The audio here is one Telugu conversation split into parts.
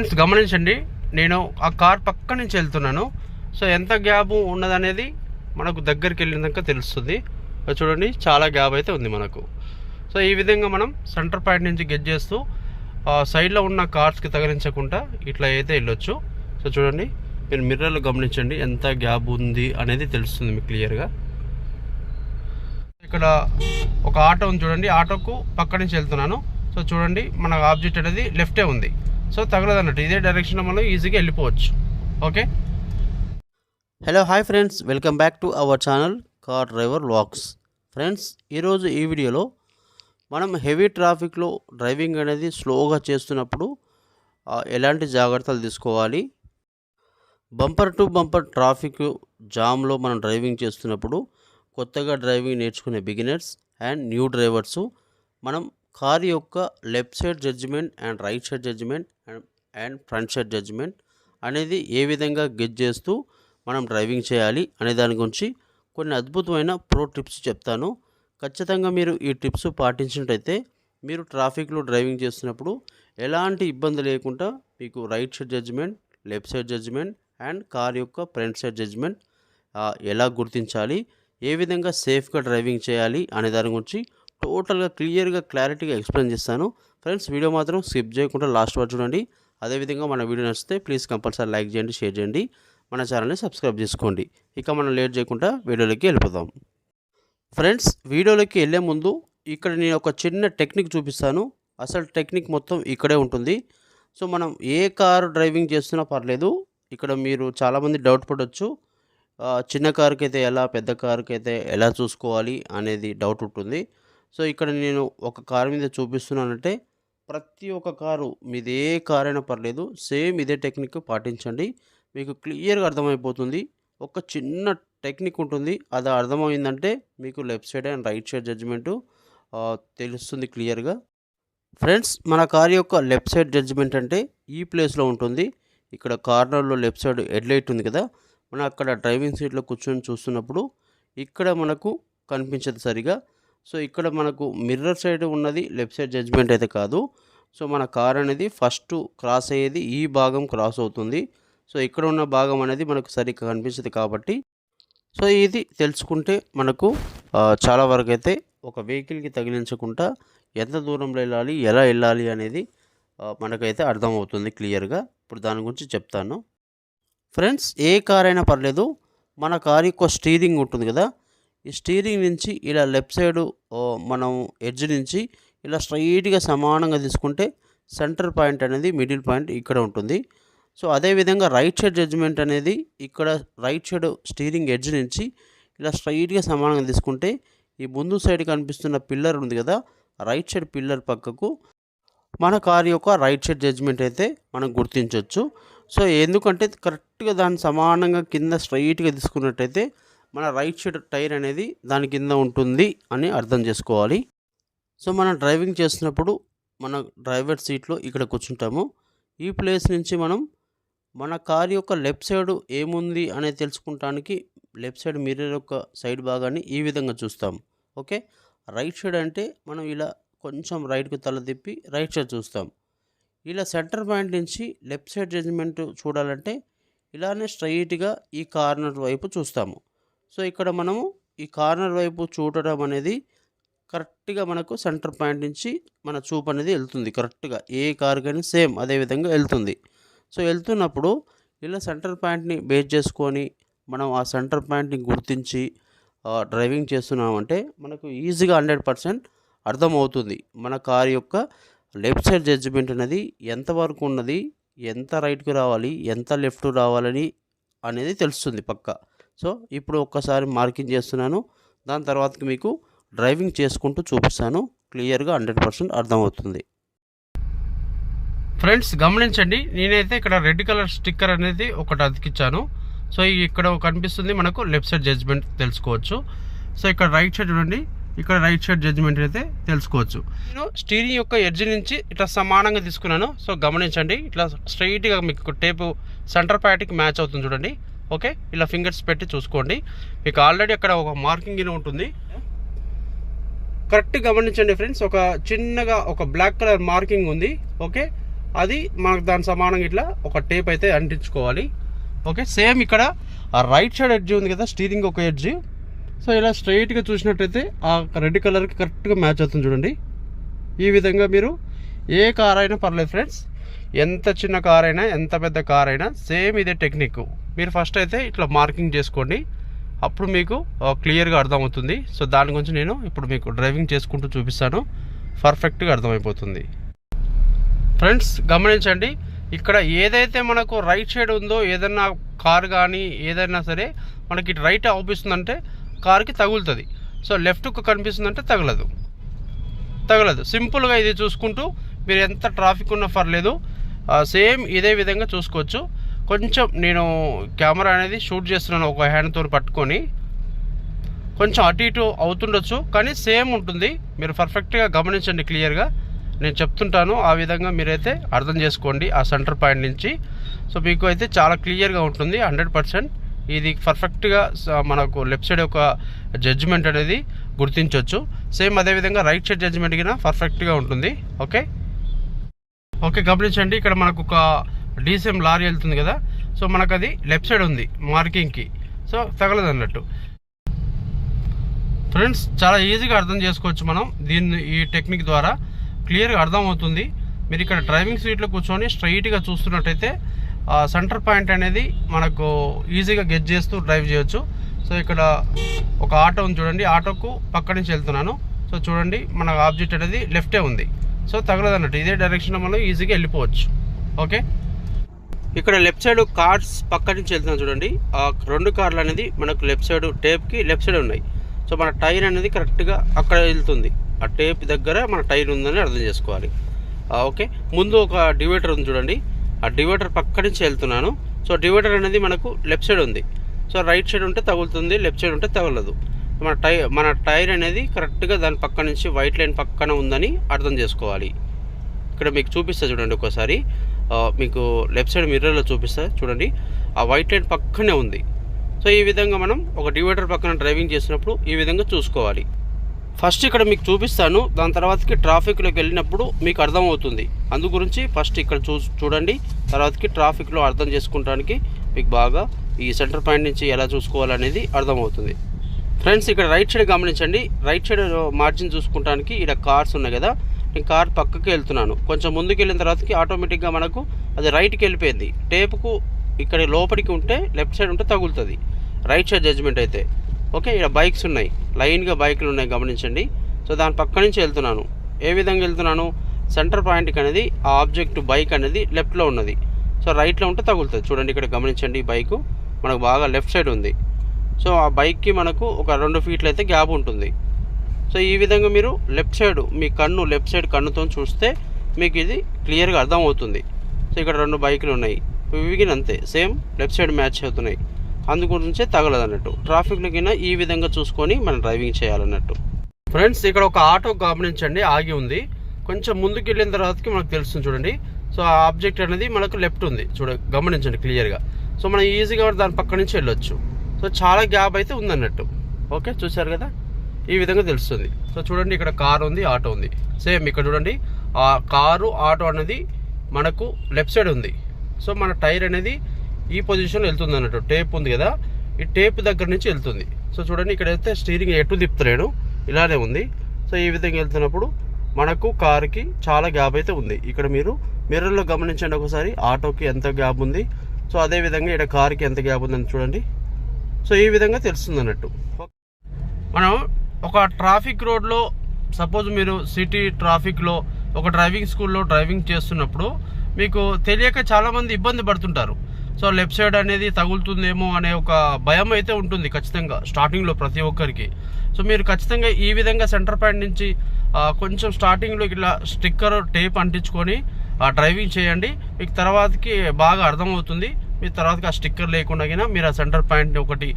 ఫ్రెండ్స్ గమనించండి, నేను ఆ కార్ పక్క నుంచి వెళ్తున్నాను. సో ఎంత గ్యాప్ ఉన్నదనేది మనకు దగ్గరికి వెళ్ళినాక తెలుస్తుంది. చూడండి, చాలా గ్యాప్ అయితే ఉంది మనకు. సో ఈ విధంగా మనం సెంటర్ పాయింట్ నుంచి గెట్ చేస్తూ సైడ్లో ఉన్న కార్స్కి తగిలించకుండా ఇట్లా అయితే వెళ్ళొచ్చు. సో చూడండి, మీరు మిర్రర్లో గమనించండి ఎంత గ్యాప్ ఉంది అనేది తెలుస్తుంది మీకు క్లియర్గా. ఇక్కడ ఒక ఆటో ఉంది చూడండి, ఆటోకు పక్క నుంచి వెళ్తున్నాను. సో చూడండి, మన ఆబ్జెక్ట్ అనేది లెఫ్టే ఉంది. సో తగలదన్నట్టు ఇదే డైరెక్షన్లో మనం ఈజీగా వెళ్ళిపోవచ్చు. Okay, hello hi friends, welcome back to our channel car driver vlogs. Friends, ఈరోజు ఈ వీడియోలో మనం హెవీ ట్రాఫిక్లో డ్రైవింగ్ అనేది స్లోగా చేస్తున్నప్పుడు ఎలాంటి జాగ్రత్తలు తీసుకోవాలి, బంపర్ టు బంపర్ ట్రాఫిక్ జామ్లో మనం డ్రైవింగ్ చేస్తున్నప్పుడు కొత్తగా డ్రైవింగ్ నేర్చుకునే బిగినర్స్ అండ్ న్యూ డ్రైవర్సు మనం కార్ యొక్క left side judgement and right side judgement and front side judgement అనేది ఏ విధంగా గెట్ చేస్తూ మనం డ్రైవింగ్ చేయాలి అనే దాని గురించి కొన్ని అద్భుతమైన ప్రో టిప్స్ చెప్తాను. ఖచ్చితంగా మీరు ఈ టిప్స్ పాటించినట్టయితే మీరు ట్రాఫిక్లో డ్రైవింగ్ చేస్తున్నప్పుడు ఎలాంటి ఇబ్బంది లేకుండా మీకు right side judgement, left side judgement and car యొక్క ఫ్రంట్ సైడ్ జడ్జిమెంట్ ఎలా గుర్తించాలి, ఏ విధంగా సేఫ్గా డ్రైవింగ్ చేయాలి అనే దాని గురించి టోటల్గా క్లియర్గా క్లారిటీగా ఎక్స్ప్లెయిన్ చేస్తాను. ఫ్రెండ్స్, వీడియో మాత్రం స్కిప్ చేయకుండా లాస్ట్ వరకు చూడండి. అదేవిధంగా మన వీడియో నచ్చితే ప్లీజ్ కంపల్సరీ లైక్ చేయండి, షేర్ చేయండి, మన ఛానల్ని సబ్స్క్రైబ్ చేసుకోండి. ఇక మనం లేట్ చేయకుండా వీడియోలోకి వెళ్ళిపోదాం. ఫ్రెండ్స్, వీడియోలోకి వెళ్ళే ముందు ఇక్కడ నేను ఒక చిన్న టెక్నిక్ చూపిస్తాను. అసలు టెక్నిక్ మొత్తం ఇక్కడే ఉంటుంది. సో మనం ఏ కారు డ్రైవింగ్ చేస్తున్నా పర్లేదు. ఇక్కడ మీరు చాలామంది డౌట్ పడవచ్చు, చిన్న కారుకి అయితే ఎలా, పెద్ద కారుకి అయితే ఎలా చూసుకోవాలి అనేది డౌట్ ఉంటుంది. సో ఇక్కడ నేను ఒక కారు మీద చూపిస్తున్నానంటే ప్రతి ఒక్క కారు మీద ఏ కారు అయినా పర్లేదు, సేమ్ ఇదే టెక్నిక్ పాటించండి, మీకు క్లియర్గా అర్థమైపోతుంది. ఒక చిన్న టెక్నిక్ ఉంటుంది, అది అర్థమైందంటే మీకు left side and right side judgement తెలుస్తుంది క్లియర్గా. ఫ్రెండ్స్, మన కార్ యొక్క లెఫ్ట్ సైడ్ జడ్జిమెంట్ అంటే ఈ ప్లేస్లో ఉంటుంది. ఇక్కడ కార్నర్లో లెఫ్ట్ సైడ్ హెడ్ లైట్ ఉంది కదా, మనం అక్కడ డ్రైవింగ్ సీట్లో కూర్చొని చూస్తున్నప్పుడు ఇక్కడ మనకు కనిపించదు సరిగా. సో ఇక్కడ మనకు మిర్రర్ సైడ్ ఉన్నది లెఫ్ట్ సైడ్ జడ్జిమెంట్ అయితే కాదు. సో మన కార్ అనేది ఫస్ట్ క్రాస్ అయ్యేది ఈ భాగం క్రాస్ అవుతుంది. సో ఇక్కడ ఉన్న భాగం అనేది మనకు సరిగ్గా కనిపించదు కాబట్టి, సో ఇది తెలుసుకుంటే మనకు చాలా వరకు అయితే ఒక వెహికల్కి తగిలించకుండా ఎంత దూరంలో వెళ్ళాలి, ఎలా వెళ్ళాలి అనేది మనకైతే అర్థమవుతుంది క్లియర్గా. ఇప్పుడు దాని గురించి చెప్తాను. ఫ్రెండ్స్, ఏ కార్ అయినా పర్లేదు, మన కార్ యొక్క స్టీరింగ్ ఉంటుంది కదా, ఈ స్టీరింగ్ నుంచి ఇలా లెఫ్ట్ సైడ్ మనం ఎడ్జ్ నుంచి ఇలా స్ట్రైట్గా సమానంగా తీసుకుంటే సెంటర్ పాయింట్ అనేది మిడిల్ పాయింట్ ఇక్కడ ఉంటుంది. సో అదేవిధంగా రైట్ సైడ్ జడ్జిమెంట్ అనేది ఇక్కడ రైట్ సైడ్ స్టీరింగ్ ఎడ్జ్ నుంచి ఇలా స్ట్రైట్గా సమానంగా తీసుకుంటే ఈ ముందు సైడ్ కనిపిస్తున్న పిల్లర్ ఉంది కదా, రైట్ సైడ్ పిల్లర్ పక్కకు మన కార్ యొక్క రైట్ సైడ్ జడ్జిమెంట్ అయితే మనం గుర్తించవచ్చు. సో ఎందుకంటే కరెక్ట్గా దాన్ని సమానంగా కింద స్ట్రైట్గా తీసుకున్నట్టయితే మన రైట్ సైడ్ టైర్ అనేది దాని కింద ఉంటుంది అని అర్థం చేసుకోవాలి. సో మనం డ్రైవింగ్ చేస్తున్నప్పుడు మన డ్రైవర్ సీట్లో ఇక్కడ కూర్చుంటాము. ఈ ప్లేస్ నుంచి మనం మన కార్ యొక్క లెఫ్ట్ సైడ్ ఏముంది అనేది తెలుసుకుంటానికి లెఫ్ట్ సైడ్ మిర్రర్ యొక్క సైడ్ భాగాన్ని ఈ విధంగా చూస్తాం. ఓకే, రైట్ సైడ్ అంటే మనం ఇలా కొంచెం రైట్కి తల తిప్పి రైట్ సైడ్ చూస్తాం. ఇలా సెంటర్ పాయింట్ నుంచి లెఫ్ట్ సైడ్ జడ్జిమెంట్ చూడాలంటే ఇలానే స్ట్రైట్గా ఈ కార్నర్ వైపు చూస్తాము. సో ఇక్కడ మనము ఈ కార్నర్ వైపు చూడడం అనేది కరెక్ట్గా మనకు సెంటర్ పాయింట్ నుంచి మన చూపు అనేది వెళ్తుంది. కరెక్ట్గా ఏ కార్ కానీ సేమ్ అదే విధంగా వెళ్తుంది. సో వెళ్తున్నప్పుడు ఇలా సెంటర్ పాయింట్ని బేస్ చేసుకొని మనం ఆ సెంటర్ పాయింట్ని గుర్తించి డ్రైవింగ్ చేస్తున్నామంటే మనకు ఈజీగా 100% అర్థమవుతుంది మన కార్ యొక్క లెఫ్ట్ సైడ్ జడ్జిమెంట్ అనేది ఎంతవరకు ఉన్నది, ఎంత రైట్కి రావాలి, ఎంత లెఫ్ట్ రావాలని అనేది తెలుస్తుంది పక్కా. సో ఇప్పుడు ఒక్కసారి మార్కింగ్ చేస్తున్నాను, దాని తర్వాతకి మీకు డ్రైవింగ్ చేసుకుంటూ చూపిస్తాను, క్లియర్గా 100% అర్థమవుతుంది. ఫ్రెండ్స్ గమనించండి, నేనైతే ఇక్కడ రెడ్ కలర్ స్టిక్కర్ అనేది ఒకటి అతికిచ్చాను. సో ఇక్కడ కనిపిస్తుంది మనకు లెఫ్ట్ సైడ్ జడ్జిమెంట్ తెలుసుకోవచ్చు. సో ఇక్కడ రైట్ సైడ్ చూడండి, ఇక్కడ రైట్ సైడ్ జడ్జిమెంట్ అయితే తెలుసుకోవచ్చు. నేను స్టీరింగ్ యొక్క ఎడ్జ్ నుంచి ఇట్లా సమానంగా తీసుకున్నాను. సో గమనించండి, ఇట్లా స్ట్రైట్గా మీకు టేపు సెంటర్ పాయింట్కి మ్యాచ్ అవుతుంది చూడండి. ఓకే, ఇలా ఫింగర్స్ పెట్టి చూసుకోండి, మీకు ఆల్రెడీ అక్కడ ఒక మార్కింగ్ ఉంటుంది. కరెక్ట్ గమనించండి ఫ్రెండ్స్, ఒక చిన్నగా ఒక బ్లాక్ కలర్ మార్కింగ్ ఉంది. ఓకే, అది మనకు దాని సమానంగా ఇట్లా ఒక టేప్ అయితే అంటించుకోవాలి. ఓకే, సేమ్ ఇక్కడ ఆ రైట్ సైడ్ ఎడ్జ్ ఉంది కదా, స్టీరింగ్ ఒక ఎడ్జ్. సో ఇలా స్ట్రైట్గా చూసినట్టయితే ఆ రెడ్ కలర్కి కరెక్ట్గా మ్యాచ్ అవుతుంది చూడండి. ఈ విధంగా మీరు ఏ కార్ అయినా పర్లేదు ఫ్రెండ్స్, ఎంత చిన్న కార్ అయినా ఎంత పెద్ద కార్ అయినా సేమ్ ఇదే టెక్నిక్. మీరు ఫస్ట్ అయితే ఇట్లా మార్కింగ్ చేసుకోండి, అప్పుడు మీకు క్లియర్గా అర్థమవుతుంది. సో దాని గురించి నేను ఇప్పుడు మీకు డ్రైవింగ్ చేసుకుంటూ చూపిస్తాను, పర్ఫెక్ట్గా అర్థమైపోతుంది. ఫ్రెండ్స్ గమనించండి, ఇక్కడ ఏదైతే మనకు రైట్ సైడ్ ఉందో ఏదైనా కార్ కానీ ఏదైనా సరే మనకి రైట్ అవుపిస్తుందంటే కార్కి తగులుతుంది. సో లెఫ్ట్కు కనిపిస్తుందంటే తగలదు. సింపుల్గా ఇది చూసుకుంటూ మీరు ఎంత ట్రాఫిక్ ఉన్నా పర్లేదు, సేమ్ ఇదే విధంగా చూసుకోవచ్చు. కొంచెం నేను కెమెరా అనేది షూట్ చేస్తున్నాను ఒక హ్యాండ్తో పట్టుకొని, కొంచెం అటు ఇటు అవుతుండొచ్చు కానీ సేమ్ ఉంటుంది. మీరు పర్ఫెక్ట్గా గమనించండి, క్లియర్గా నేను చెప్తుంటాను, ఆ విధంగా మీరైతే అర్థం చేసుకోండి ఆ సెంటర్ పాయింట్ నుంచి. సో మీకు అయితే చాలా క్లియర్గా ఉంటుంది 100%. ఇది పర్ఫెక్ట్గా మనకు లెఫ్ట్ సైడ్ ఒక జడ్జిమెంట్ అనేది గుర్తించవచ్చు. సేమ్ అదేవిధంగా రైట్ సైడ్ జడ్జిమెంట్ కింద పర్ఫెక్ట్గా ఉంటుంది. ఓకే గమనించండి, ఇక్కడ మనకు ఒక డీసీఎం లారీ వెళ్తుంది కదా, సో మనకు అది లెఫ్ట్ సైడ్ ఉంది మార్కింగ్కి, సో తగలదు అన్నట్టు. ఫ్రెండ్స్ చాలా ఈజీగా అర్థం చేసుకోవచ్చు మనం ఈ టెక్నిక్ ద్వారా, క్లియర్గా అర్థమవుతుంది. మీరు ఇక్కడ డ్రైవింగ్ సీట్లో కూర్చొని స్ట్రైట్గా చూస్తున్నట్టయితే సెంటర్ పాయింట్ అనేది మనకు ఈజీగా గెట్ చేస్తూ డ్రైవ్ చేయొచ్చు. సో ఇక్కడ ఒక ఆటో ఉంది చూడండి, ఆటోకు పక్క నుంచి వెళ్తున్నాను. సో చూడండి మన ఆబ్జెక్ట్ అనేది లెఫ్టే ఉంది, సో తగలదు అన్నట్టు. ఇదే డైరెక్షన్ మనం ఈజీగా వెళ్ళిపోవచ్చు. ఓకే, ఇక్కడ లెఫ్ట్ సైడ్ కార్స్ పక్క నుంచి వెళ్తున్నాం చూడండి, ఆ 2 కార్లు అనేది మనకు లెఫ్ట్ సైడ్ టేప్కి లెఫ్ట్ సైడ్ ఉన్నాయి. సో మన టైర్ అనేది కరెక్ట్గా అక్కడ వెళ్తుంది, ఆ టేప్ దగ్గర మన టైర్ ఉందని అర్థం చేసుకోవాలి. ఓకే, ముందు ఒక డివైడర్ ఉంది చూడండి, ఆ డివైడర్ పక్క నుంచి వెళ్తున్నాను. సో డివైడర్ అనేది మనకు లెఫ్ట్ సైడ్ ఉంది, సో రైట్ సైడ్ ఉంటే తగులుతుంది, లెఫ్ట్ సైడ్ ఉంటే తగలదు. మన టైర్ అనేది కరెక్ట్గా దాని పక్క నుంచి వైట్ లైన్ పక్కన ఉందని అర్థం చేసుకోవాలి. ఇక్కడ మీకు చూపిస్తా చూడండి ఒకసారి, మీకు లెఫ్ట్ సైడ్ మిర్రర్లో చూపిస్తా చూడండి, ఆ వైట్ లైన్ పక్కనే ఉంది. సో ఈ విధంగా మనం ఒక డివైడర్ పక్కన డ్రైవింగ్ చేసినప్పుడు ఈ విధంగా చూసుకోవాలి. ఫస్ట్ ఇక్కడ మీకు చూపిస్తాను, దాని తర్వాతకి ట్రాఫిక్లోకి వెళ్ళినప్పుడు మీకు అర్థమవుతుంది. అందు గురించి ఫస్ట్ ఇక్కడ చూడండి, తర్వాతకి ట్రాఫిక్లో అర్థం చేసుకోవడానికి మీకు బాగా ఈ సెంటర్ పాయింట్ నుంచి ఎలా చూసుకోవాలనేది అర్థమవుతుంది. ఫ్రెండ్స్ ఇక్కడ రైట్ సైడ్ గమనించండి, రైట్ సైడ్ మార్జిన్ చూసుకుంటానికి ఇక్కడ కార్స్ ఉన్నాయి కదా, నేను కార్ పక్కకి వెళ్తున్నాను. కొంచెం ముందుకు వెళ్ళిన తర్వాతకి ఆటోమేటిక్గా మనకు అది రైట్కి వెళ్ళిపోయింది. టేపుకు ఇక్కడ లోపలికి ఉంటే లెఫ్ట్ సైడ్ ఉంటే తగులుతుంది రైట్ సైడ్ జడ్జిమెంట్ అయితే. ఓకే, ఇక్కడ బైక్స్ ఉన్నాయి, లైన్గా బైకులు ఉన్నాయి గమనించండి. సో దాని పక్క నుంచి వెళ్తున్నాను. ఏ విధంగా వెళ్తున్నాను, సెంటర్ పాయింట్కి అనేది ఆ ఆబ్జెక్ట్ బైక్ అనేది లెఫ్ట్లో ఉన్నది, సో రైట్లో ఉంటే తగులుతుంది. చూడండి ఇక్కడ గమనించండి, ఈ బైకు మనకు బాగా లెఫ్ట్ సైడ్ ఉంది. సో ఆ బైక్కి మనకు ఒక 2 ఫీట్లు అయితే గ్యాప్ ఉంటుంది. సో ఈ విధంగా మీరు లెఫ్ట్ సైడ్ మీ కన్ను లెఫ్ట్ సైడ్ కన్నుతో చూస్తే మీకు ఇది క్లియర్గా అర్థమవుతుంది. సో ఇక్కడ 2 బైకులు ఉన్నాయి, ఇవి అంతే సేమ్ లెఫ్ట్ సైడ్ మ్యాచ్ అవుతున్నాయి, అందుగురించే తగలదు అన్నట్టు. ట్రాఫిక్లోకి ఈ విధంగా చూసుకొని మనం డ్రైవింగ్ చేయాలన్నట్టు. ఫ్రెండ్స్ ఇక్కడ ఒక ఆటో గమనించండి ఆగి ఉంది, కొంచెం ముందుకు వెళ్ళిన తర్వాతకి మనకు తెలుస్తుంది చూడండి. సో ఆ ఆబ్జెక్ట్ అనేది మనకు లెఫ్ట్ ఉంది గమనించండి క్లియర్గా. సో మనం ఈజీగా దాని పక్క నుంచి వెళ్ళొచ్చు. సో చాలా గ్యాప్ అయితే ఉందన్నట్టు. ఓకే, చూసారు కదా, ఈ విధంగా తెలుస్తుంది. సో చూడండి ఇక్కడ కారు ఉంది, ఆటో ఉంది, సేమ్ ఇక్కడ చూడండి ఆ కారు ఆటో అనేది మనకు లెఫ్ట్ సైడ్ ఉంది. సో మన టైర్ అనేది ఈ పొజిషన్లో వెళ్తుంది అన్నట్టు, టేప్ ఉంది కదా, ఈ టేప్ దగ్గర నుంచి వెళ్తుంది. సో చూడండి ఇక్కడైతే స్టీరింగ్ ఎటు తిప్పుతలేడు, ఇలానే ఉంది. సో ఈ విధంగా వెళ్తున్నప్పుడు మనకు కారుకి చాలా గ్యాప్ అయితే ఉంది. ఇక్కడ మీరు మిర్రర్లో గమనించండి ఒకసారి, ఆటోకి ఎంత గ్యాప్ ఉంది, సో అదేవిధంగా ఇక్కడ కారుకి ఎంత గ్యాప్ ఉందని చూడండి. సో ఈ విధంగా తెలుస్తుంది అన్నట్టు. మనం ఒక ట్రాఫిక్ రోడ్లో సపోజ్ మీరు సిటీ ట్రాఫిక్లో ఒక డ్రైవింగ్ స్కూల్లో డ్రైవింగ్ చేస్తున్నప్పుడు మీకు తెలియక చాలామంది ఇబ్బంది పడుతుంటారు. సో లెఫ్ట్ సైడ్ అనేది తగులుతుందేమో అనే ఒక భయం అయితే ఉంటుంది ఖచ్చితంగా స్టార్టింగ్లో ప్రతి ఒక్కరికి. సో మీరు ఖచ్చితంగా ఈ విధంగా సెంటర్ పాయింట్ నుంచి కొంచెం స్టార్టింగ్లో ఇట్లా స్టిక్కర్ టేప్ అంటించుకొని డ్రైవింగ్ చేయండి, మీకు తర్వాతకి బాగా అర్థమవుతుంది. మీ తర్వాతకి ఆ స్టిక్కర్ లేకుండా మీరు ఆ సెంటర్ పాయింట్ ఒకటి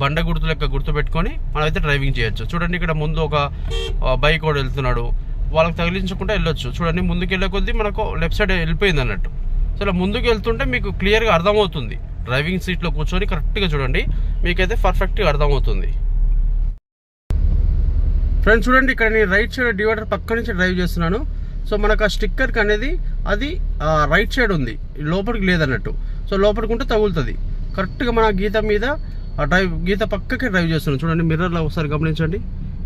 బండ గుర్తు లెక్క గుర్తుపెట్టుకొని మనం అయితే డ్రైవింగ్ చేయొచ్చు. చూడండి ఇక్కడ ముందు ఒక బైక్ కూడా వెళ్తున్నాడు, వాళ్ళకి తగిలించకుండా వెళ్ళొచ్చు. చూడండి ముందుకు వెళ్ళే కొద్దీ మనకు లెఫ్ట్ సైడ్ వెళ్ళిపోయింది అన్నట్టు. సో ఇలా ముందుకు వెళ్తుంటే మీకు క్లియర్గా అర్థమవుతుంది. డ్రైవింగ్ సీట్లో కూర్చొని కరెక్ట్గా చూడండి, మీకైతే పర్ఫెక్ట్గా అర్థమవుతుంది. ఫ్రెండ్స్ చూడండి ఇక్కడ నేను రైట్ సైడ్ డివైడర్ పక్క నుంచి డ్రైవ్ చేస్తున్నాను. సో మనకు ఆ స్టిక్కర్కి అనేది అది రైట్ సైడ్ ఉంది, లోపలికి లేదన్నట్టు. సో లోపలికి ఉంటే తగులుతుంది. కరెక్ట్గా మన గీత మీద గీత పక్కకే డ్రైవ్ చేస్తున్నాం. చూడండి మిర్రర్లో ఒకసారి గమనించండి.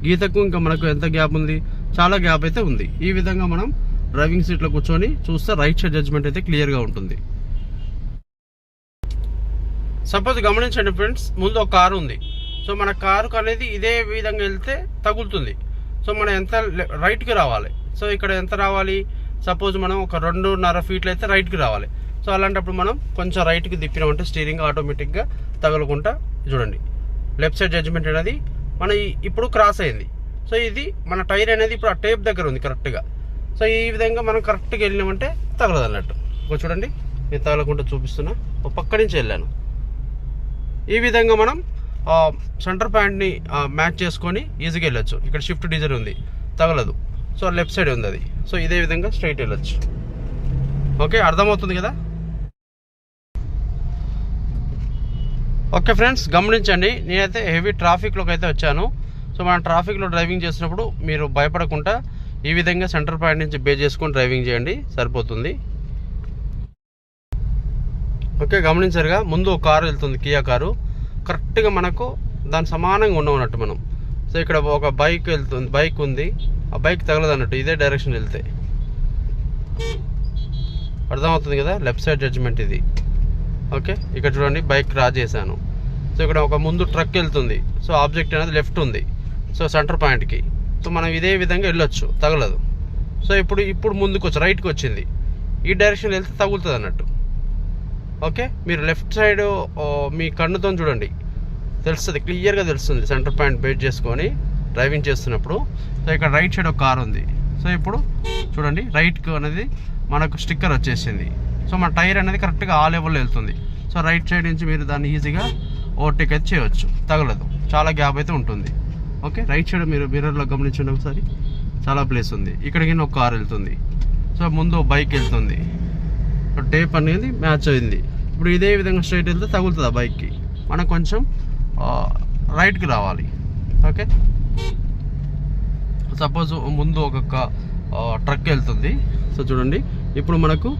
గీతకు ఇంకా మనకు ఎంత గ్యాప్ ఉంది, చాలా గ్యాప్ అయితే ఉంది. ఈ విధంగా మనం డ్రైవింగ్ సీట్లో కూర్చొని చూస్తే రైట్ సైడ్ జడ్జ్మెంట్ అయితే క్లియర్గా ఉంటుంది. సపోజ్ గమనించండి ఫ్రెండ్స్, ముందు ఒక కారు ఉంది. సో మన కారుకు అనేది ఇదే విధంగా వెళ్తే తగులుతుంది. సో మనం ఎంత రైట్కి రావాలి. సో ఇక్కడ ఎంత రావాలి, సపోజ్ మనం ఒక 2.5 ఫీట్లు అయితే రైట్కి రావాలి. సో అలాంటప్పుడు మనం కొంచెం రైట్కి తిప్పినామంటే స్టీరింగ్ ఆటోమేటిక్గా తగలకుండా చూడండి లెఫ్ట్ సైడ్ జడ్జ్మెంట్ అనేది మన ఇప్పుడు క్రాస్ అయింది. సో ఇది మన టైర్ అనేది ఇప్పుడు ఆ టేప్ దగ్గర ఉంది కరెక్ట్గా. సో ఈ విధంగా మనం కరెక్ట్గా వెళ్ళినామంటే తగలదు అన్నట్టు. ఒక చూడండి నేను తగలకుండా చూపిస్తున్నా, ఒక పక్క నుంచి వెళ్ళాను. ఈ విధంగా మనం సెంటర్ పాయింట్ని మ్యాచ్ చేసుకొని ఈజీగా వెళ్ళొచ్చు. ఇక్కడ షిఫ్ట్ డిజైన్ ఉంది, తగలదు. సో లెఫ్ట్ సైడ్ ఉంది అది. సో ఇదే విధంగా స్ట్రైట్ వెళ్ళొచ్చు. ఓకే, అర్థమవుతుంది కదా. ఓకే ఫ్రెండ్స్, గమనించండి, నేనైతే హెవీ ట్రాఫిక్లోకి అయితే వచ్చాను. సో మనం ట్రాఫిక్లో డ్రైవింగ్ చేసినప్పుడు మీరు భయపడకుండా ఈ విధంగా సెంటర్ పాయింట్ నుంచి బేస్ చేసుకొని డ్రైవింగ్ చేయండి, సరిపోతుంది. ఓకే, గమనించారుగా, ముందు ఒక కారు వెళ్తుంది, కియా కారు. కరెక్ట్గా మనకు దాని సమానంగా ఉండవన్నట్టు మనం. సో ఇక్కడ ఒక బైక్ వెళ్తుంది, బైక్ ఉంది, ఆ బైక్ తగలదు అన్నట్టు ఇదే డైరెక్షన్ వెళ్తే. అర్థమవుతుంది కదా, లెఫ్ట్ సైడ్ జడ్జ్మెంట్ ఇది. ఓకే, ఇక్కడ చూడండి బైక్ క్రాస్ చేశాను. సో ఇక్కడ ఒక ముందు ట్రక్ వెళ్తుంది. సో ఆబ్జెక్ట్ అనేది లెఫ్ట్ ఉంది, సో సెంటర్ పాయింట్కి. సో మనం ఇదే విధంగా వెళ్ళొచ్చు, తగలదు. సో ఇప్పుడు ముందుకు వచ్చి రైట్కి వచ్చింది, ఈ డైరెక్షన్ వెళ్తే తగులుతుంది అన్నట్టు. ఓకే, మీరు లెఫ్ట్ సైడ్ మీ కన్నుతో చూడండి, తెలుస్తుంది, క్లియర్గా తెలుస్తుంది సెంటర్ పాయింట్ బేస్ చేసుకొని డ్రైవింగ్ చేస్తున్నప్పుడు. సో ఇక్కడ రైట్ సైడ్ ఒక కార్ ఉంది. సో ఇప్పుడు చూడండి రైట్కి అనేది మనకు స్టిక్కర్ వచ్చేసింది. సో మన టైర్ అనేది కరెక్ట్గా ఆ లెవెల్లో వెళ్తుంది. సో రైట్ సైడ్ నుంచి మీరు దాన్ని ఈజీగా ఓవర్టేక్ అయితే చేయవచ్చు, తగలదు, చాలా గ్యాప్ అయితే ఉంటుంది. ఓకే, రైట్ సైడ్ మీరు మిర్రర్లో గమనించండి ఒకసారి, చాలా ప్లేస్ ఉంది. ఇక్కడికి ఒక కార్ వెళ్తుంది. సో ముందు బైక్ వెళ్తుంది, టేప్ అనేది మ్యాచ్ అయింది. ఇప్పుడు ఇదే విధంగా స్ట్రైట్ వెళ్తే తగులుతుంది ఆ బైక్కి. మనం కొంచెం రైట్కి రావాలి. ఓకే, సపోజ్ ముందు ఒక ట్రక్ వెళ్తుంది. సో చూడండి ఇప్పుడు మనకు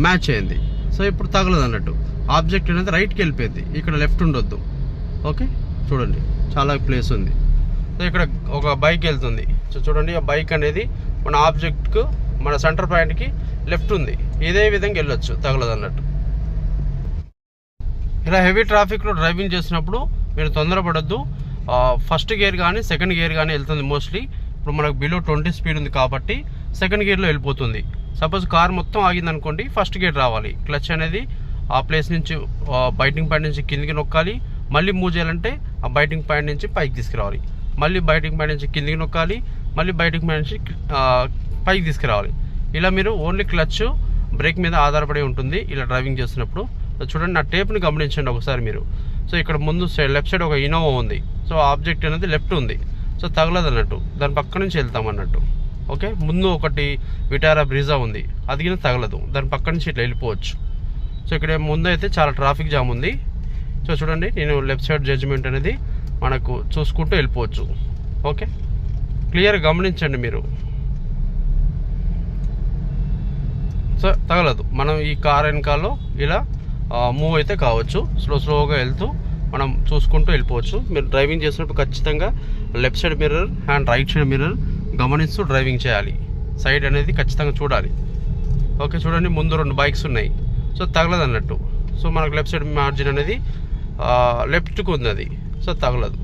మ్యాచ్ అయింది. సో ఇప్పుడు తగలదు అన్నట్టు, ఆబ్జెక్ట్ అనేది రైట్కి వెళ్ళిపోయింది, ఇక్కడ లెఫ్ట్ ఉండొద్దు. ఓకే, చూడండి చాలా ప్లేస్ ఉంది. సో ఇక్కడ ఒక బైక్ వెళ్తుంది. సో చూడండి ఆ బైక్ అనేది మన ఆబ్జెక్ట్కు మన సెంటర్ పాయింట్కి లెఫ్ట్ ఉంది, ఇదే విధంగా వెళ్ళొచ్చు, తగలదు అన్నట్టు. ఇలా హెవీ ట్రాఫిక్లో డ్రైవింగ్ చేసినప్పుడు మీరు తొందరపడద్దు. ఫస్ట్ గేర్ కానీ సెకండ్ గేర్ కానీ వెళ్తుంది మోస్ట్లీ. ఇప్పుడు మనకు బిలో 20 స్పీడ్ ఉంది కాబట్టి సెకండ్ గేర్లో వెళ్ళిపోతుంది. సపోజ్ కార్ మొత్తం ఆగింది అనుకోండి, ఫస్ట్ గేర్ రావాలి. క్లచ్ అనేది ఆ ప్లేస్ నుంచి బైటింగ్ పాయింట్ నుంచి కిందికి నొక్కాలి. మళ్ళీ మూవ్ చేయాలంటే ఆ బైటింగ్ పాయింట్ నుంచి పైకి తీసుకురావాలి. మళ్ళీ బైటింగ్ పాయింట్ నుంచి కిందికి నొక్కాలి. మళ్ళీ బైటింగ్ పాయింట్ నుంచి పైకి తీసుకురావాలి. ఇలా మీరు ఓన్లీ క్లచ్ బ్రేక్ మీద ఆధారపడి ఉంటుంది ఇలా డ్రైవింగ్ చేస్తున్నప్పుడు. చూడండి నా టేప్ని గమనించండి ఒకసారి మీరు. సో ఇక్కడ ముందు లెఫ్ట్ సైడ్ ఒక ఇన్నోవా ఉంది. సో ఆబ్జెక్ట్ అనేది లెఫ్ట్ ఉంది, సో తగలదు అన్నట్టు, దాని పక్క నుంచి వెళ్తాం అన్నట్టు. ఓకే, ముందు ఒకటి విటారా బ్రీజా ఉంది, అది కింద తగలదు, దాని పక్క నుంచి ఇట్లా వెళ్ళిపోవచ్చు. సో ఇక్కడ ముందు అయితే చాలా ట్రాఫిక్ జామ్ ఉంది. సో చూడండి నేను లెఫ్ట్ సైడ్ జడ్జ్మెంట్ అనేది మనకు చూసుకుంటూ వెళ్ళిపోవచ్చు. ఓకే, క్లియర్ గమనించండి మీరు. సో తగలదు, మనం ఈ కార్ వెనకాలో ఇలా మూవ్ అయితే కావచ్చు. స్లోగా వెళ్తూ మనం చూసుకుంటూ వెళ్ళిపోవచ్చు. మీరు డ్రైవింగ్ చేసినప్పుడు ఖచ్చితంగా left side mirror and right side mirror గమనిస్తూ డ్రైవింగ్ చేయాలి. సైడ్ అనేది ఖచ్చితంగా చూడాలి. ఓకే, చూడండి ముందు 2 బైక్స్ ఉన్నాయి. సో తగలదు అన్నట్టు. సో మనకు లెఫ్ట్ సైడ్ మార్జిన్ అనేది లెఫ్ట్కు ఉంది, అది సో తగలదు.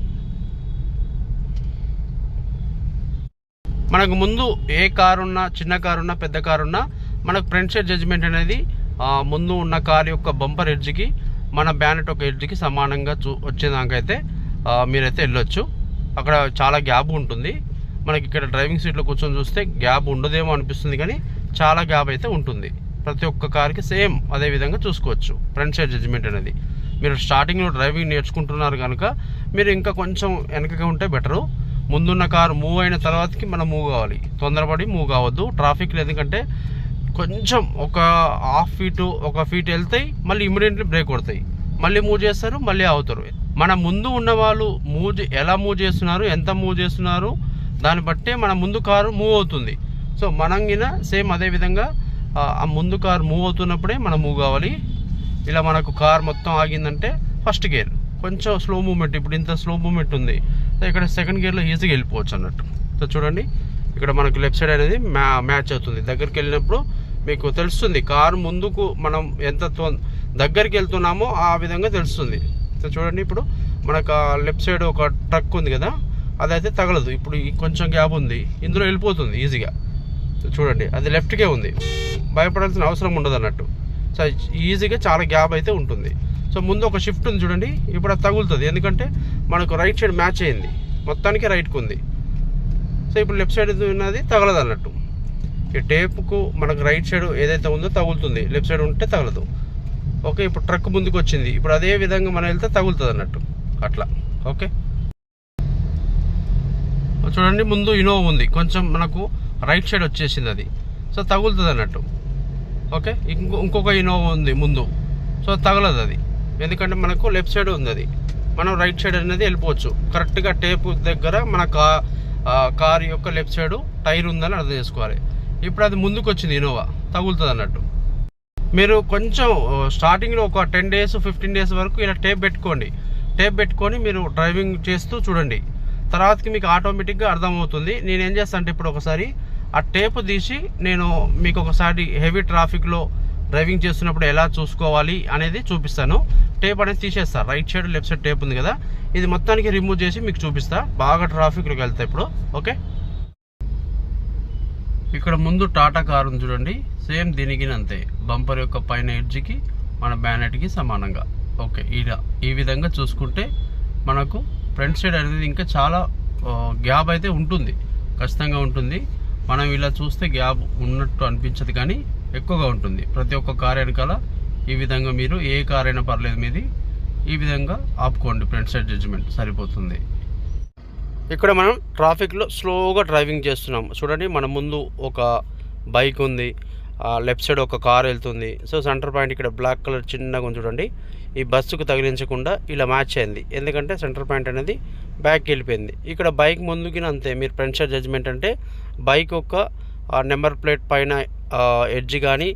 మనకు ముందు ఏ కారు ఉన్నా, చిన్న కారు ఉన్నా, పెద్ద కారు ఉన్నా, మనకు ఫ్రంట్ సైడ్ జడ్జ్మెంట్ అనేది ముందు ఉన్న కారు యొక్క బంపర్ ఎడ్జ్కి మన బ్యానెట్ ఒక ఎడ్జ్కి సమానంగా వచ్చేదాకైతే మీరైతే వెళ్ళొచ్చు. అక్కడ చాలా గ్యాప్ ఉంటుంది. మనకి ఇక్కడ డ్రైవింగ్ సీట్లో కూర్చొని చూస్తే గ్యాప్ ఉండదేమో అనిపిస్తుంది, కానీ చాలా గ్యాప్ అయితే ఉంటుంది. ప్రతి ఒక్క కార్కి సేమ్ అదే విధంగా చూసుకోవచ్చు ఫ్రంట్ సైడ్ జడ్జ్మెంట్ అనేది. మీరు స్టార్టింగ్లో డ్రైవింగ్ నేర్చుకుంటున్నారు కనుక మీరు ఇంకా కొంచెం వెనకగా ఉంటే బెటరు. ముందున్న కారు మూవ్ అయిన తర్వాతకి మనం మూవ్ కావాలి, తొందరపడి మూవ్ కావద్దు ట్రాఫిక్లో. ఎందుకంటే కొంచెం ఒక హాఫ్ ఫీట్ 1 ఫీట్ వెళ్తాయి, మళ్ళీ ఇమీడియట్లీ బ్రేక్ కొడతాయి, మళ్ళీ మూవ్ చేస్తారు, మళ్ళీ అవుతారు. మన ముందు ఉన్న వాళ్ళు ఎలా మూవ్ చేస్తున్నారు, ఎంత మూవ్ చేస్తున్నారు, దాన్ని బట్టే మన ముందు కారు మూవ్ అవుతుంది. సో మనంగిన సేమ్ అదే విధంగా ఆ ముందు కార్ మూవ్ అవుతున్నప్పుడే మనం మూవ్ కావాలి. ఇలా మనకు కార్ మొత్తం ఆగిందంటే ఫస్ట్ గేర్, కొంచెం స్లో మూమెంట్, ఇప్పుడు ఇంత స్లో మూమెంట్ ఉంది, సో ఇక్కడ సెకండ్ గేర్లో ఈజీగా వెళ్ళిపోవచ్చు అన్నట్టు. సో చూడండి ఇక్కడ మనకు లెఫ్ట్ సైడ్ అనేది మ్యాచ్ అవుతుంది. దగ్గరికి వెళ్ళినప్పుడు మీకు తెలుస్తుంది కారు ముందుకు మనం ఎంత దగ్గరికి వెళ్తున్నామో ఆ విధంగా తెలుస్తుంది. సో చూడండి ఇప్పుడు మనకు లెఫ్ట్ సైడ్ ఒక ట్రక్ ఉంది కదా, అదైతే తగలదు. ఇప్పుడు కొంచెం గ్యాప్ ఉంది, ఇందులో వెళ్ళిపోతుంది ఈజీగా. సో చూడండి అది లెఫ్ట్కే ఉంది, భయపడాల్సిన అవసరం ఉండదు అన్నట్టు. సో ఈజీగా చాలా గ్యాప్ అయితే ఉంటుంది. సో ముందు ఒక షిఫ్ట్ ఉంది చూడండి, ఇప్పుడు అది తగులుతుంది, ఎందుకంటే మనకు రైట్ సైడ్ మ్యాచ్ అయింది, మొత్తానికి రైట్కి ఉంది. సో ఇప్పుడు లెఫ్ట్ సైడ్ ఉన్నది తగలదు అన్నట్టు. ఈ టేప్కు మనకు రైట్ సైడ్ ఏదైతే ఉందో తగులుతుంది, లెఫ్ట్ సైడ్ ఉంటే తగలదు. ఓకే, ఇప్పుడు ట్రక్ ముందుకు వచ్చింది, ఇప్పుడు అదే విధంగా మనం వెళ్తే తగులుతుంది అన్నట్టు అట్లా. ఓకే చూడండి ముందు ఇనోవా ఉంది, కొంచెం మనకు రైట్ సైడ్ వచ్చేసింది అది, సో తగులుతుంది అన్నట్టు. ఓకే, ఇంకొక ఇనోవా ఉంది ముందు, సో తగలదు అది, ఎందుకంటే మనకు లెఫ్ట్ సైడ్ ఉంది అది, మనం రైట్ సైడ్ అనేది వెళ్ళిపోవచ్చు. కరెక్ట్గా టేప్ దగ్గర మన కార్ యొక్క లెఫ్ట్ సైడ్ టైర్ ఉందని అర్థం చేసుకోవాలి. ఇప్పుడు అది ముందుకు వచ్చింది ఇనోవా, తగులుతుంది అన్నట్టు. మీరు కొంచెం స్టార్టింగ్లో ఒక 10 days 15 days వరకు ఇలా టేప్ పెట్టుకొని మీరు డ్రైవింగ్ చేస్తూ చూడండి, తర్వాతకి మీకు ఆటోమేటిక్గా అర్థమవుతుంది. నేను ఏం చేస్తాను అంటే ఇప్పుడు ఒకసారి ఆ టేప్ తీసి నేను మీకు ఒకసారి హెవీ ట్రాఫిక్లో డ్రైవింగ్ చేస్తున్నప్పుడు ఎలా చూసుకోవాలి అనేది చూపిస్తాను. టేప్ అనేది తీసేస్తా, right side left side tape ఉంది కదా, ఇది మొత్తానికి రిమూవ్ చేసి మీకు చూపిస్తా, బాగా ట్రాఫిక్లోకి వెళ్తా ఇప్పుడు. ఓకే, ఇక్కడ ముందు టాటా కార్ ఉంది చూడండి, సేమ్ దీనికి అంతే, బంపర్ యొక్క పైన ఎడ్జ్కి మన బ్యానెట్కి సమానంగా. ఓకే, ఈ విధంగా చూసుకుంటే మనకు ఫ్రంట్ సైడ్ అనేది ఇంకా చాలా గ్యాప్ అయితే ఉంటుంది, ఖచ్చితంగా ఉంటుంది. మనం ఇలా చూస్తే గ్యాప్ ఉన్నట్టు అనిపించదు, కానీ ఎక్కువగా ఉంటుంది. ప్రతి ఒక్క కార్ వెనకాల ఈ విధంగా మీరు ఏ కార్ అయినా పర్లేదు మీది ఈ విధంగా ఆపుకోండి, ఫ్రంట్ సైడ్ జడ్జిమెంట్ సరిపోతుంది. ఇక్కడ మనం ట్రాఫిక్లో స్లోగా డ్రైవింగ్ చేస్తున్నాం చూడండి, మన ముందు ఒక బైక్ ఉంది, లెఫ్ట్ సైడ్ ఒక కార్ వెళ్తుంది. సో సెంటర్ పాయింట్ ఇక్కడ బ్లాక్ కలర్ చిన్నగా ఉంది చూడండి, ఈ బస్సుకు తగిలించకుండా ఇలా మ్యాచ్ అయింది, ఎందుకంటే సెంటర్ పాయింట్ అనేది బ్యాక్కి వెళ్ళిపోయింది. ఇక్కడ బైక్ ముందుకి అంతే, మీరు ఫ్రంట్ సైడ్ జడ్జిమెంట్ అంటే బైక్ యొక్క నెంబర్ ప్లేట్ పైన ఎడ్జ్ కానీ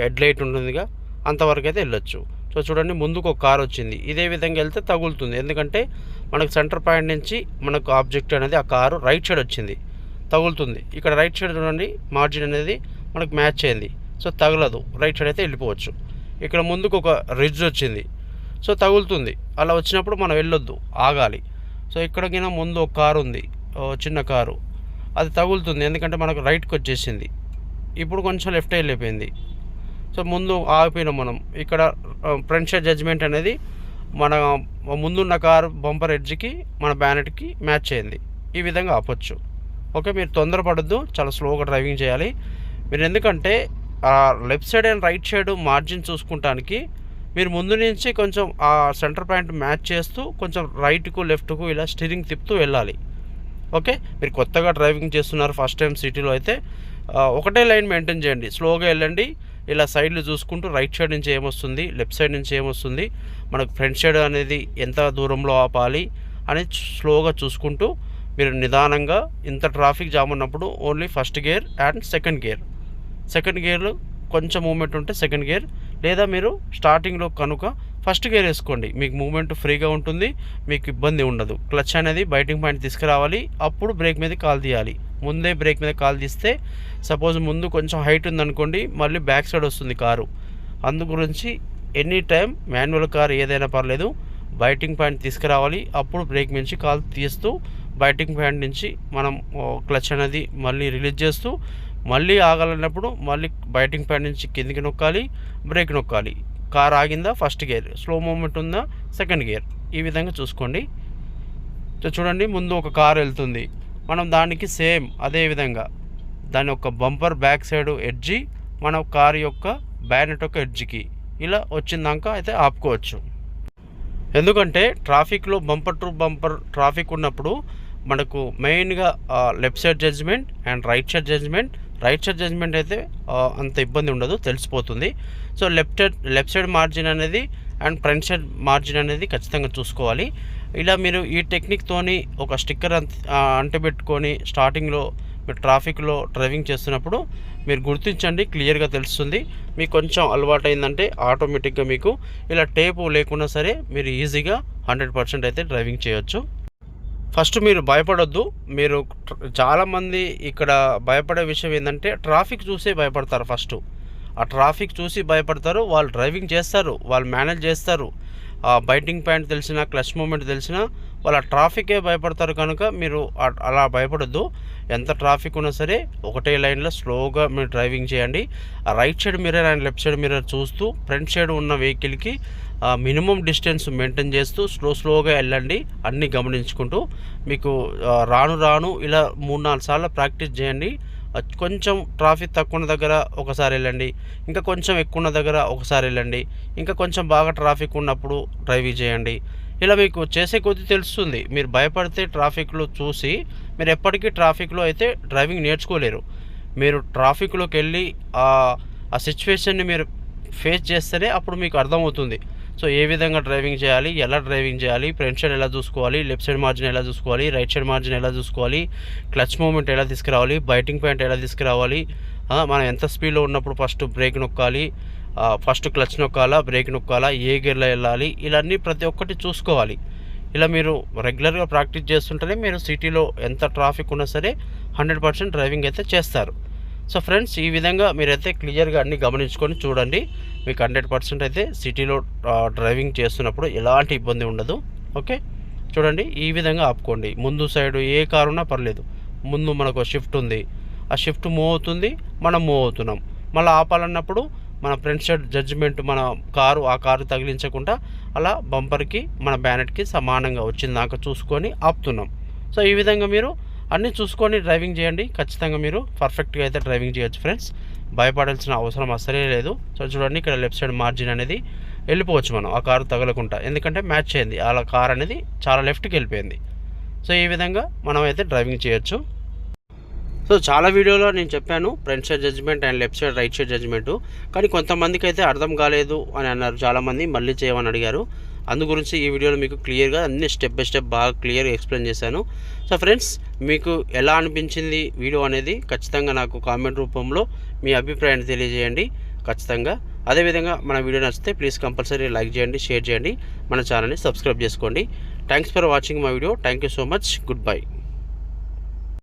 హెడ్ లైట్ ఉంటుందిగా, అంతవరకు అయితే వెళ్ళొచ్చు. సో చూడండి ముందుకు ఒక కార్ వచ్చింది, ఇదే విధంగా వెళ్తే తగులుతుంది, ఎందుకంటే మనకు సెంటర్ పాయింట్ నుంచి మనకు ఆబ్జెక్ట్ అనేది ఆ కారు రైట్ సైడ్ వచ్చింది, తగులుతుంది. ఇక్కడ రైట్ సైడ్ చూడండి మార్జిన్ అనేది మనకు మ్యాచ్ అయింది, సో తగలదు, రైట్ సైడ్ అయితే వెళ్ళిపోవచ్చు. ఇక్కడ ముందుకు ఒక రిడ్జ్ వచ్చింది, సో తగులుతుంది, అలా వచ్చినప్పుడు మనం వెళ్ళొద్దు, ఆగాలి. సో ఇక్కడికైనా ముందు ఒక కారు ఉంది, చిన్న కారు, అది తగులుతుంది, ఎందుకంటే మనకు రైట్కి వచ్చేసింది, ఇప్పుడు కొంచెం లెఫ్ట్ వెళ్ళిపోయింది. సో ముందు ఆగిపోయినాం మనం. ఇక్కడ ఫ్రంట్ సైడ్ జడ్జిమెంట్ అనేది మన ముందున్న కారు బంపర్ ఎడ్జ్కి మన బ్యానెట్కి మ్యాచ్ అయింది, ఈ విధంగా ఆపొచ్చు. ఓకే, మీరు తొందరపడద్దు, చాలా స్లోగా డ్రైవింగ్ చేయాలి మీరు, ఎందుకంటే left side and right side margin చూసుకుంటానికి మీరు ముందు నుంచి కొంచెం ఆ సెంటర్ పాయింట్ మ్యాచ్ చేస్తూ కొంచెం రైట్కు లెఫ్ట్కు ఇలా స్టీరింగ్ తిప్పుతూ వెళ్ళాలి. ఓకే, మీరు కొత్తగా డ్రైవింగ్ చేస్తున్నారు ఫస్ట్ టైం సిటీలో అయితే ఒకటే లైన్ మెయింటైన్ చేయండి, స్లోగా వెళ్ళండి, ఇలా సైడ్లు చూసుకుంటూ రైట్ సైడ్ నుంచి ఏమొస్తుంది, లెఫ్ట్ సైడ్ నుంచి ఏమొస్తుంది, మనకు ఫ్రంట్ సైడ్ అనేది ఎంత దూరంలో ఆపాలి అనేది స్లోగా చూసుకుంటూ మీరు నిదానంగా, ఇంత ట్రాఫిక్ జామ్ ఉన్నప్పుడు only first gear and second గేర్లో కొంచెం మూమెంట్ ఉంటే సెకండ్ గేర్, లేదా మీరు స్టార్టింగ్లో కనుక ఫస్ట్ గేర్ వేసుకోండి, మీకు మూమెంట్ ఫ్రీగా ఉంటుంది, మీకు ఇబ్బంది ఉండదు. క్లచ్ అనేది బైటింగ్ పాయింట్ తీసుకురావాలి, అప్పుడు బ్రేక్ మీద కాల్ తీయాలి. ముందే బ్రేక్ మీద కాల్ తీస్తే సపోజ్ ముందు కొంచెం హైట్ ఉందనుకోండి, మళ్ళీ బ్యాక్ సైడ్ వస్తుంది కారు. అందు గురించి ఎనీ టైం మాన్యువల్ కార్ ఏదైనా పర్లేదు, బైటింగ్ పాయింట్ తీసుకురావాలి, అప్పుడు బ్రేక్ నుంచి కాల్ తీస్తూ బైటింగ్ పాయింట్ నుంచి మనం క్లచ్ అనేది మళ్ళీ రిలీజ్ చేస్తూ మళ్ళీ ఆగాలన్నప్పుడు మళ్ళీ బైటింగ్ పాయింట్ నుంచి కిందికి నొక్కాలి, బ్రేక్ నొక్కాలి. కార్ ఆగిందా ఫస్ట్ గేర్, స్లో మూమెంట్ ఉందా సెకండ్ గేర్, ఈ విధంగా చూసుకోండి. చూడండి ముందు ఒక కార్ వెళ్తుంది, మనం దానికి సేమ్ అదే విధంగా దాని యొక్క బంపర్ బ్యాక్ సైడ్ ఎడ్జి మన కార్ యొక్క బ్యానెట్ యొక్క ఎడ్జికి ఇలా వచ్చిందాక అయితే ఆపుకోవచ్చు. ఎందుకంటే ట్రాఫిక్లో బంపర్ టు బంపర్ ట్రాఫిక్ ఉన్నప్పుడు మనకు మెయిన్గా left side judgement and right side judgement అయితే అంత ఇబ్బంది ఉండదు, తెలిసిపోతుంది. సో లెఫ్ట్ సైడ్ మార్జిన్ అనేది అండ్ ఫ్రంట్ సైడ్ మార్జిన్ అనేది ఖచ్చితంగా చూసుకోవాలి. ఇలా మీరు ఈ టెక్నిక్తోని ఒక స్టిక్కర్ అంటబెట్టుకొని స్టార్టింగ్లో మీరు ట్రాఫిక్లో డ్రైవింగ్ చేస్తున్నప్పుడు మీరు గుర్తించండి, క్లియర్గా తెలుస్తుంది. మీకు కొంచెం అలవాటు అయిందంటే ఆటోమేటిక్గా మీకు ఇలా టేపు లేకున్నా సరే మీరు ఈజీగా 100% అయితే డ్రైవింగ్ చేయొచ్చు. ఫస్ట్ మీరు భయపడొద్దు. మీరు చాలామంది ఇక్కడ భయపడే విషయం ఏంటంటే ట్రాఫిక్ చూసే భయపడతారు. ఫస్ట్ ఆ ట్రాఫిక్ చూసి భయపడతారు. వాళ్ళు డ్రైవింగ్ చేస్తారు, వాళ్ళు మేనేజ్ చేస్తారు. బైటింగ్ పాయింట్ తెలిసినా, క్లచ్ మూమెంట్ తెలిసినా వాళ్ళ ట్రాఫికే భయపడతారు. కనుక మీరు అలా భయపడొద్దు. ఎంత ట్రాఫిక్ ఉన్నా సరే ఒకటే లైన్లో స్లోగా మీరు డ్రైవింగ్ చేయండి. Right side mirror and left side mirror చూస్తూ ఫ్రంట్ సైడ్ ఉన్న వెహికల్కి మినిమం డిస్టెన్స్ మెయింటైన్ చేస్తూ స్లోగా వెళ్ళండి, అన్నీ గమనించుకుంటూ. మీకు రాను ఇలా 3-4 సార్లు ప్రాక్టీస్ చేయండి. కొంచెం ట్రాఫిక్ తక్కువ ఉన్న దగ్గర ఒకసారి వెళ్ళండి, ఇంకా కొంచెం ఎక్కువ ఉన్న దగ్గర ఒకసారి వెళ్ళండి, ఇంకా కొంచెం బాగా ట్రాఫిక్ ఉన్నప్పుడు డ్రైవింగ్ చేయండి. ఇలా మీకు చేసే కొద్దీ తెలుస్తుంది. మీరు భయపడితే ట్రాఫిక్లో చూసి మీరు ఎప్పటికీ ట్రాఫిక్లో అయితే డ్రైవింగ్ నేర్చుకోలేరు. మీరు ట్రాఫిక్లోకి వెళ్ళి ఆ సిచ్యువేషన్ని మీరు ఫేస్ చేస్తేనే అప్పుడు మీకు అర్థమవుతుంది. సో ఏ విధంగా డ్రైవింగ్ చేయాలి, ఎలా డ్రైవింగ్ చేయాలి, ఫ్రంట్ సైడ్ ఎలా చూసుకోవాలి, లెఫ్ట్ సైడ్ మార్జిన్ ఎలా చూసుకోవాలి, రైట్ సైడ్ మార్జిన్ ఎలా చూసుకోవాలి, క్లచ్ మూమెంట్ ఎలా తీసుకురావాలి, బైటింగ్ పాయింట్ ఎలా తీసుకురావాలి, మనం ఎంత స్పీడ్లో ఉన్నప్పుడు ఫస్ట్ బ్రేక్ నొక్కాలి, ఫస్ట్ క్లచ్ నొక్కాలా, బ్రేక్ నొక్కాలా, ఏ గేర్లో వెళ్ళాలి, ఇలాన్నీ ప్రతి ఒక్కటి చూసుకోవాలి. ఇలా మీరు రెగ్యులర్గా ప్రాక్టీస్ చేస్తుంటేనే మీరు సిటీలో ఎంత ట్రాఫిక్ ఉన్నా సరే 100% డ్రైవింగ్ అయితే చేస్తారు. సో ఫ్రెండ్స్, ఈ విధంగా మీరైతే క్లియర్గా అన్నీ గమనించుకొని చూడండి. మీకు 100% అయితే సిటీలో డ్రైవింగ్ చేస్తున్నప్పుడు ఎలాంటి ఇబ్బంది ఉండదు. ఓకే, చూడండి, ఈ విధంగా ఆపుకోండి. ముందు సైడ్ ఏ కారు ఉన్నా పర్లేదు. ముందు మనకు షిఫ్ట్ ఉంది, ఆ షిఫ్ట్ మూవ్ అవుతుంది, మనం మూవ్ అవుతున్నాం. మళ్ళీ ఆపాలన్నప్పుడు మన ఫ్రంట్ సైడ్ జడ్జిమెంట్ మన ఆ కారు తగిలించకుండా అలా బంపర్కి మన బ్యానెట్కి సమానంగా వచ్చింది దాకా చూసుకొని ఆపుతున్నాం. సో ఈ విధంగా మీరు అన్నీ చూసుకొని డ్రైవింగ్ చేయండి. ఖచ్చితంగా మీరు పర్ఫెక్ట్గా అయితే డ్రైవింగ్ చేయొచ్చు ఫ్రెండ్స్. భయపడాల్సిన అవసరం అసలే లేదు. సో చూడండి, ఇక్కడ లెఫ్ట్ సైడ్ మార్జిన్ అనేది వెళ్ళిపోవచ్చు మనం, ఆ కారు తగలకుండా. ఎందుకంటే మ్యాచ్ అయింది, అలా కార్ అనేది చాలా లెఫ్ట్కి వెళ్ళిపోయింది. సో ఈ విధంగా మనం అయితే డ్రైవింగ్ చేయొచ్చు. సో చాలా వీడియోలో నేను చెప్పాను front side judgement and left side right side judgement, కానీ కొంతమందికి అయితే అర్థం కాలేదు అని అన్నారు. చాలామంది మళ్ళీ చేయమని అడిగారు. అందు గురించి ఈ వీడియోలో మీకు క్లియర్గా అన్ని స్టెప్ బై స్టెప్ బాగా క్లియర్గా ఎక్స్ప్లెయిన్ చేశాను. సో ఫ్రెండ్స్, మీకు ఎలా అనిపించింది వీడియో అనేది ఖచ్చితంగా నాకు కామెంట్ రూపంలో మీ అభిప్రాయాన్ని తెలియజేయండి ఖచ్చితంగా. అదేవిధంగా మన వీడియో నచ్చితే ప్లీజ్ కంపల్సరీ లైక్ చేయండి, షేర్ చేయండి, మన ఛానల్ని సబ్స్క్రైబ్ చేసుకోండి. Thanks for watching my video. Thank you so much. Good bye.